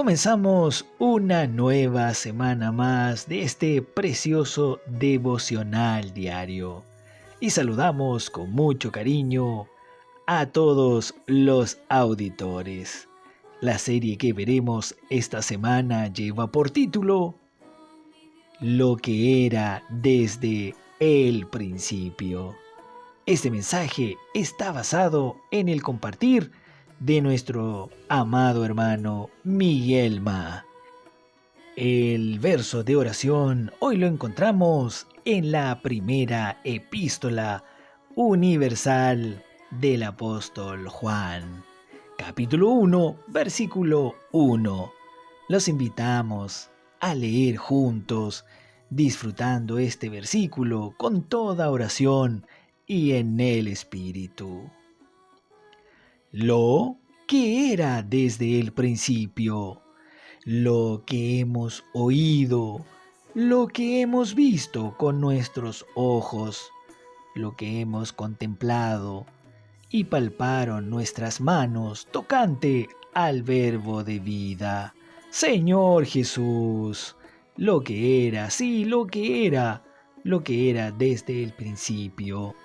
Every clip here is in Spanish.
Comenzamos una nueva semana más de este precioso devocional diario y saludamos con mucho cariño a todos los auditores. La serie que veremos esta semana lleva por título Lo que era desde el principio. Este mensaje está basado en el compartir de nuestro amado hermano Miguel Ma. El verso de oración hoy lo encontramos en la primera epístola universal del apóstol Juan, capítulo 1, versículo 1. Los invitamos a leer juntos, disfrutando este versículo con toda oración y en el Espíritu. Lo que era desde el principio, lo que hemos oído, lo que hemos visto con nuestros ojos, lo que hemos contemplado y palparon nuestras manos tocante al verbo de vida. Señor Jesús, lo que era, sí, lo que era desde el principio.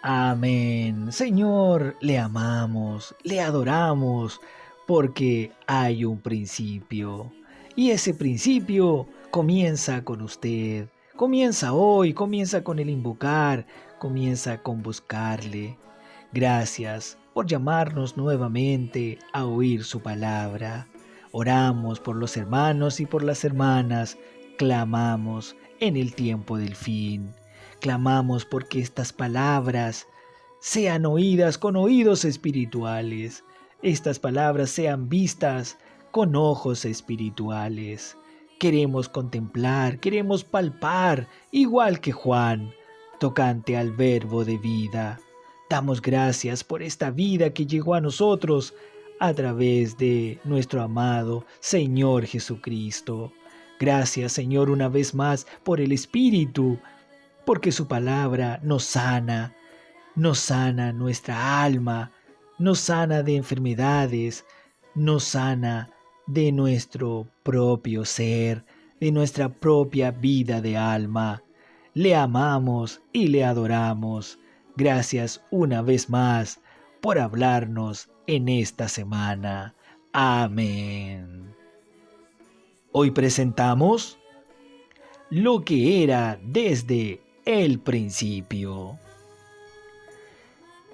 Amén. Señor, le amamos, le adoramos, porque hay un principio. Y ese principio comienza con usted. Comienza hoy, comienza con el invocar, comienza con buscarle. Gracias por llamarnos nuevamente a oír su palabra. Oramos por los hermanos y por las hermanas. Clamamos en el tiempo del fin. Clamamos porque estas palabras sean oídas con oídos espirituales. Estas palabras sean vistas con ojos espirituales. Queremos contemplar, queremos palpar, igual que Juan, tocante al verbo de vida. Damos gracias por esta vida que llegó a nosotros a través de nuestro amado Señor Jesucristo. Gracias, Señor, una vez más por el Espíritu, porque su palabra nos sana nuestra alma, nos sana de enfermedades, nos sana de nuestro propio ser, de nuestra propia vida de alma. Le amamos y le adoramos. Gracias una vez más por hablarnos en esta semana. Amén. Hoy presentamos lo que era desde el principio.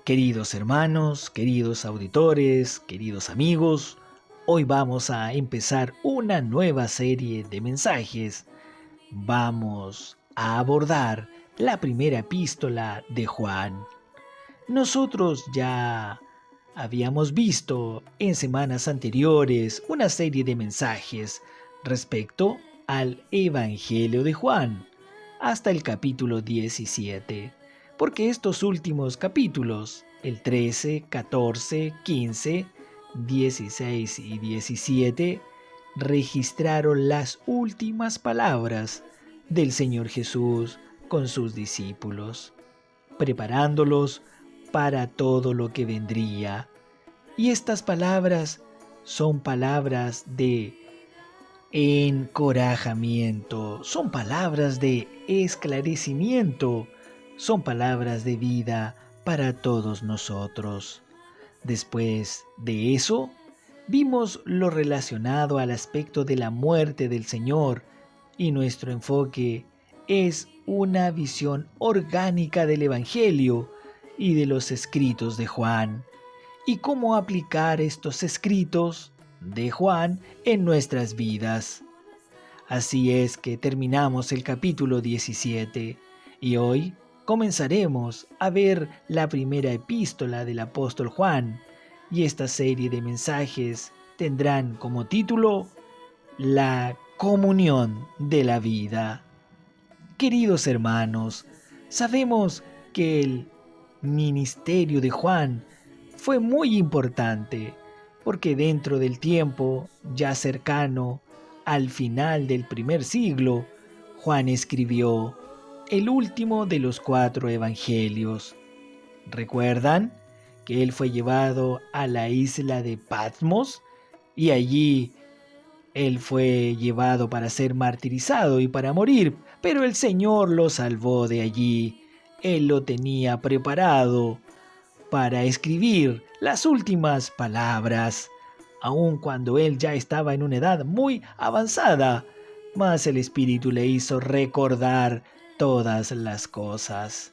Queridos hermanos, queridos auditores, queridos amigos, hoy vamos a empezar una nueva serie de mensajes. Vamos a abordar la primera epístola de Juan. Nosotros ya habíamos visto en semanas anteriores una serie de mensajes respecto al Evangelio de Juan, hasta el capítulo 17, porque estos últimos capítulos, el 13, 14, 15, 16 y 17, registraron las últimas palabras del Señor Jesús con sus discípulos, preparándolos para todo lo que vendría. Y estas palabras son palabras de encorajamiento, son palabras de esclarecimiento, son palabras de vida para todos nosotros. Después de eso, vimos lo relacionado al aspecto de la muerte del Señor y nuestro enfoque es una visión orgánica del Evangelio y de los escritos de Juan y cómo aplicar estos escritos de Juan en nuestras vidas. Así es que terminamos el capítulo 17 y hoy comenzaremos a ver la primera epístola del apóstol Juan, y esta serie de mensajes tendrán como título La comunión de la vida. Queridos hermanos, sabemos que el ministerio de Juan fue muy importante, porque dentro del tiempo ya cercano al final del primer siglo, Juan escribió el último de los 4 evangelios. ¿Recuerdan que él fue llevado a la isla de Patmos y allí Él fue llevado para ser martirizado y para morir, pero el Señor lo salvó de allí. Él lo tenía preparado para escribir las últimas palabras, aun cuando él ya estaba en una edad muy avanzada, mas el Espíritu le hizo recordar todas las cosas.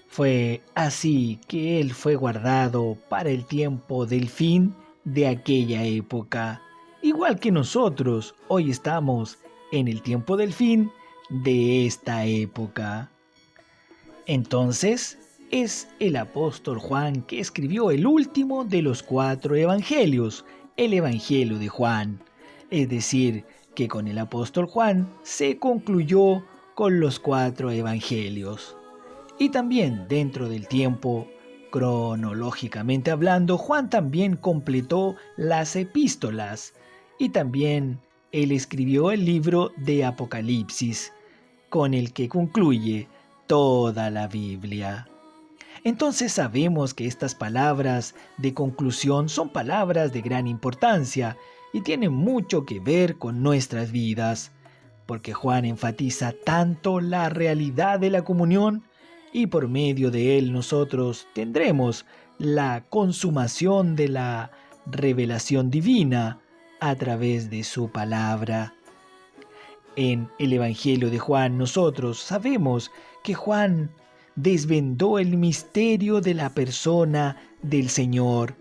Fue así que él fue guardado para el tiempo del fin de aquella época. Igual que nosotros, hoy estamos en el tiempo del fin de esta época. Entonces, es el apóstol Juan que escribió el último de los 4 evangelios, el Evangelio de Juan. Es decir, que con el apóstol Juan se concluyó con los 4 evangelios. Y también dentro del tiempo, cronológicamente hablando, Juan también completó las epístolas y también él escribió el libro de Apocalipsis, con el que concluye toda la Biblia. Entonces sabemos que estas palabras de conclusión son palabras de gran importancia y tienen mucho que ver con nuestras vidas, porque Juan enfatiza tanto la realidad de la comunión y por medio de él nosotros tendremos la consumación de la revelación divina a través de su palabra. En el Evangelio de Juan nosotros sabemos que Juan desvendó el misterio de la persona del Señor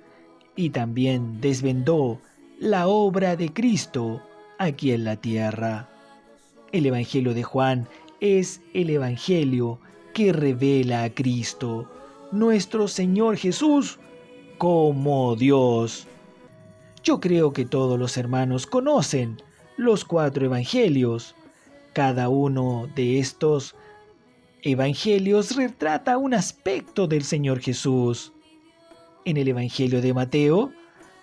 y también desvendó la obra de Cristo aquí en la tierra. El Evangelio de Juan es el Evangelio que revela a Cristo, nuestro Señor Jesús, como Dios. Yo creo que todos los hermanos conocen los 4 evangelios. Cada uno de estos evangelios retrata un aspecto del Señor Jesús. En el Evangelio de Mateo,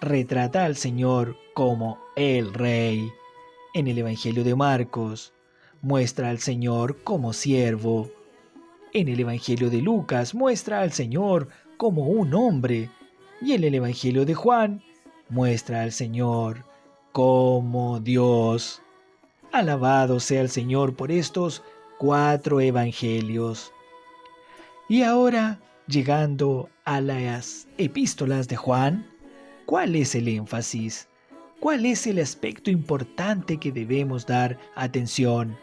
retrata al Señor como el Rey. En el Evangelio de Marcos, muestra al Señor como siervo. En el Evangelio de Lucas, muestra al Señor como un hombre. Y en el Evangelio de Juan, muestra al Señor como Dios. Alabado sea el Señor por estos 4 evangelios. Y ahora, llegando a las epístolas de Juan, ¿cuál es el énfasis? ¿Cuál es el aspecto importante que debemos dar atención?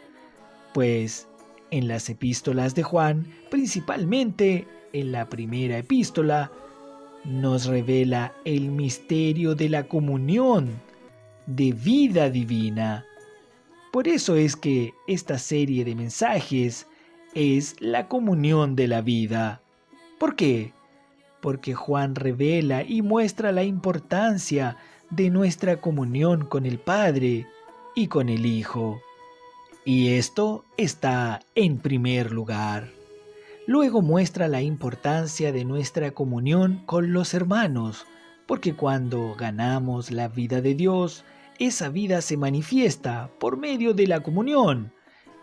Pues en las epístolas de Juan, principalmente en la primera epístola, nos revela el misterio de la comunión de vida divina. Por eso es que esta serie de mensajes es la comunión de la vida. ¿Por qué? Porque Juan revela y muestra la importancia de nuestra comunión con el Padre y con el Hijo. Y esto está en primer lugar. Luego muestra la importancia de nuestra comunión con los hermanos, porque cuando ganamos la vida de Dios, esa vida se manifiesta por medio de la comunión,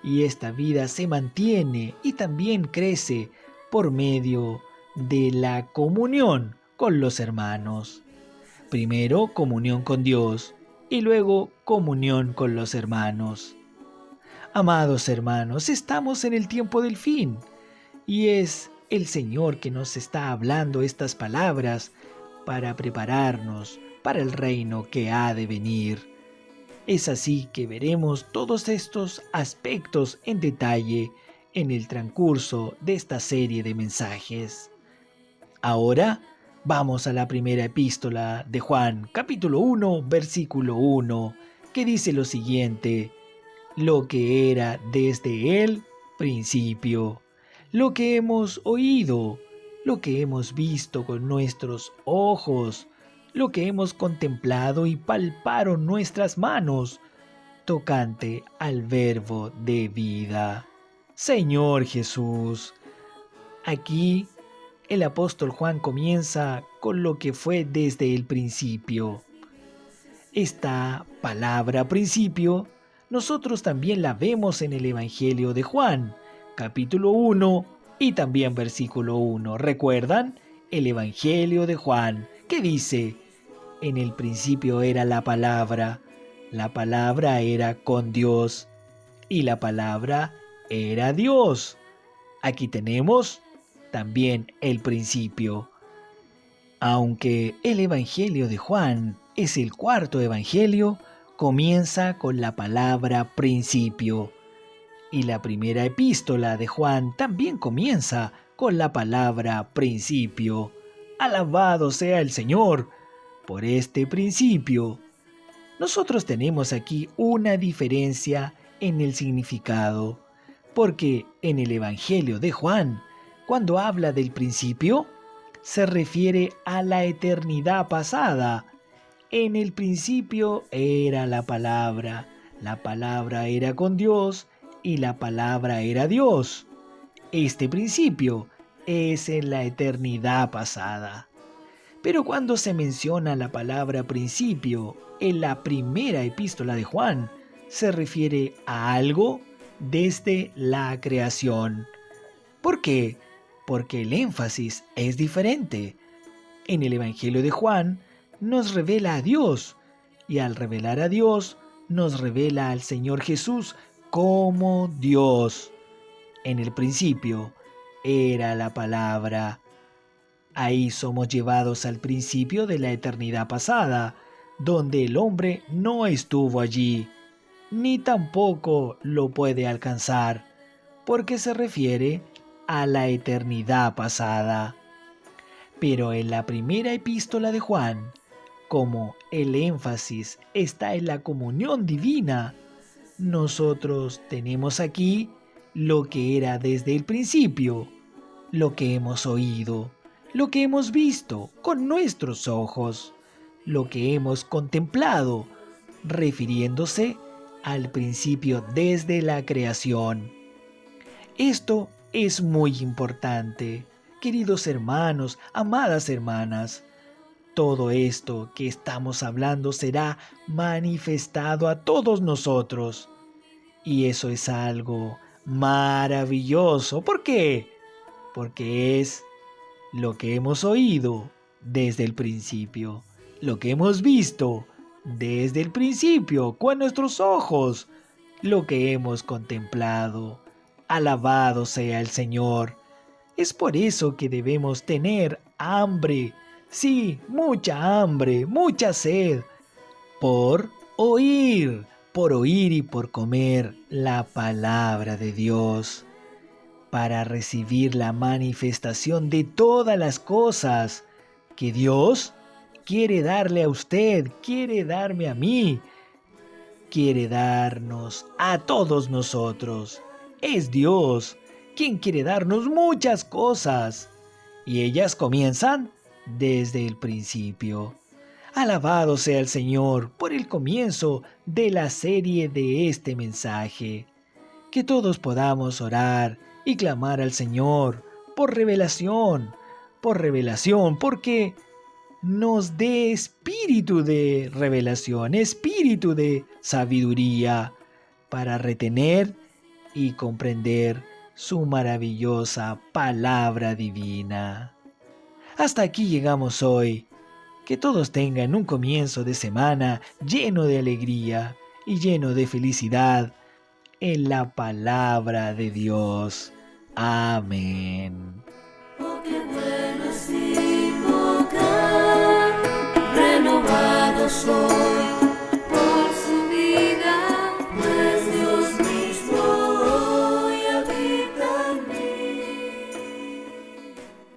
y esta vida se mantiene y también crece por medio de la comunión con los hermanos. Primero comunión con Dios y luego comunión con los hermanos. Amados hermanos, estamos en el tiempo del fin. Y es el Señor que nos está hablando estas palabras para prepararnos para el reino que ha de venir. Es así que veremos todos estos aspectos en detalle en el transcurso de esta serie de mensajes. Ahora vamos a la primera epístola de Juan, capítulo 1, versículo 1, que dice lo siguiente: lo que era desde el principio, lo que hemos oído, lo que hemos visto con nuestros ojos, lo que hemos contemplado y palparon nuestras manos, tocante al verbo de vida. Señor Jesús. Aquí el apóstol Juan comienza con lo que fue desde el principio. Esta palabra principio nosotros también la vemos en el Evangelio de Juan, capítulo 1 y también versículo 1. ¿Recuerdan? El Evangelio de Juan, que dice: en el principio era la palabra, La palabra era con Dios y la palabra era Dios. Aquí tenemos también el principio. Aunque el Evangelio de Juan es el cuarto evangelio, comienza con la palabra principio. Y la primera epístola de Juan también comienza con la palabra principio. Alabado sea el Señor por este principio. Nosotros tenemos aquí una diferencia en el significado, porque en el Evangelio de Juan, cuando habla del principio, se refiere a la eternidad pasada. En el principio era la palabra era con Dios y la palabra era Dios. Este principio es en la eternidad pasada. Pero cuando se menciona la palabra principio en la primera epístola de Juan, se refiere a algo desde la creación. ¿Por qué? Porque el énfasis es diferente. En el Evangelio de Juan nos revela a Dios, y al revelar a Dios nos revela al Señor Jesús como Dios. En el principio era la palabra. Ahí somos llevados al principio de la eternidad pasada, donde el hombre no estuvo allí, ni tampoco lo puede alcanzar, porque se refiere a la eternidad pasada. Pero en la primera epístola de Juan, como el énfasis está en la comunión divina, nosotros tenemos aquí lo que era desde el principio, lo que hemos oído, lo que hemos visto con nuestros ojos, lo que hemos contemplado, refiriéndose al principio desde la creación. Esto es muy importante, queridos hermanos, amadas hermanas. Todo esto que estamos hablando será manifestado a todos nosotros. Y eso es algo maravilloso. ¿Por qué? Porque es lo que hemos oído desde el principio, lo que hemos visto desde el principio con nuestros ojos, lo que hemos contemplado. Alabado sea el Señor. Es por eso que debemos tener hambre, sí, mucha hambre, mucha sed, por oír y por comer la palabra de Dios, para recibir la manifestación de todas las cosas que Dios quiere darle a usted, quiere darme a mí, quiere darnos a todos nosotros. Es Dios quien quiere darnos muchas cosas, y ellas comienzan desde el principio. Alabado sea el Señor por el comienzo de la serie de este mensaje. Que todos podamos orar y clamar al Señor por revelación, porque nos dé espíritu de revelación, espíritu de sabiduría para retener y comprender su maravillosa palabra divina. Hasta aquí llegamos hoy. Que todos tengan un comienzo de semana lleno de alegría y lleno de felicidad en la palabra de Dios. Amén. Oh, qué bueno es invocar, renovado soy.